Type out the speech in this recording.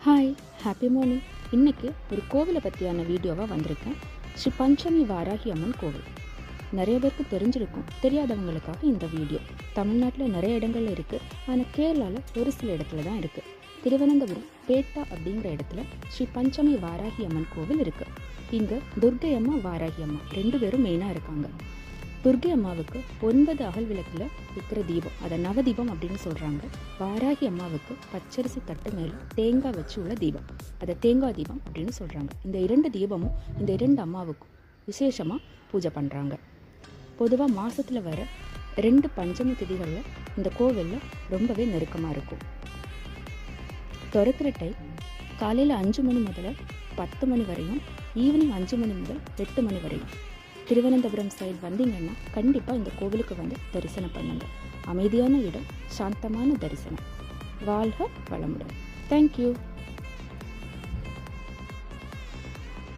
Hi, happy morning. இன்றைக்கி ஒரு கோவிலை பற்றியான வீடியோவாக வந்திருக்கேன். ஸ்ரீ பஞ்சமி வாராகி அம்மன் கோவில். நிறைய பேருக்கு தெரிஞ்சிருக்கும், தெரியாதவங்களுக்காக இந்த வீடியோ. தமிழ்நாட்டில் நிறைய இடங்கள்ல இருக்குது, ஆனால் கேரளாவில் ஒரு சில இடத்துல தான் இருக்குது. திருவனந்தபுரம் பேட்டா அப்படிங்கிற இடத்துல ஸ்ரீ பஞ்சமி வாராகி அம்மன் கோவில் இருக்குது. இங்கே துர்க்கை அம்மா, வாராகி அம்மா ரெண்டு பேரும் மெயினாக இருக்காங்க. துர்க்கை அம்மாவுக்கு 9 அகல் விளக்கில் இருக்கிற தீபம், அதை நவதீபம் அப்படின்னு சொல்கிறாங்க. வாராகி அம்மாவுக்கு பச்சரிசி தட்டு மேலே தேங்காய் வச்சு உள்ள தீபம், அதை தேங்காய் தீபம் அப்படின்னு சொல்கிறாங்க. இந்த 2 தீபமும் இந்த 2 அம்மாவுக்கும் விசேஷமாக பூஜை பண்ணுறாங்க. பொதுவாக மாதத்தில் வர 2 பஞ்சமி திதிகளில் இந்த கோவிலில் ரொம்பவே நெருக்கமாக இருக்கும். திறக்கிற டைம் காலையில் 5 மணி முதல் 10 மணி வரையும், ஈவினிங் 5 மணி முதல் 8 மணி வரையும். திருவனந்தபுரம் சைடு வந்தீங்கன்னா கண்டிப்பாக இந்த கோவிலுக்கு வந்து தரிசனம் பண்ணுங்க. அமைதியான இடம், சாந்தமான தரிசனம். வாழ்க வளமுடன். தேங்க்யூ.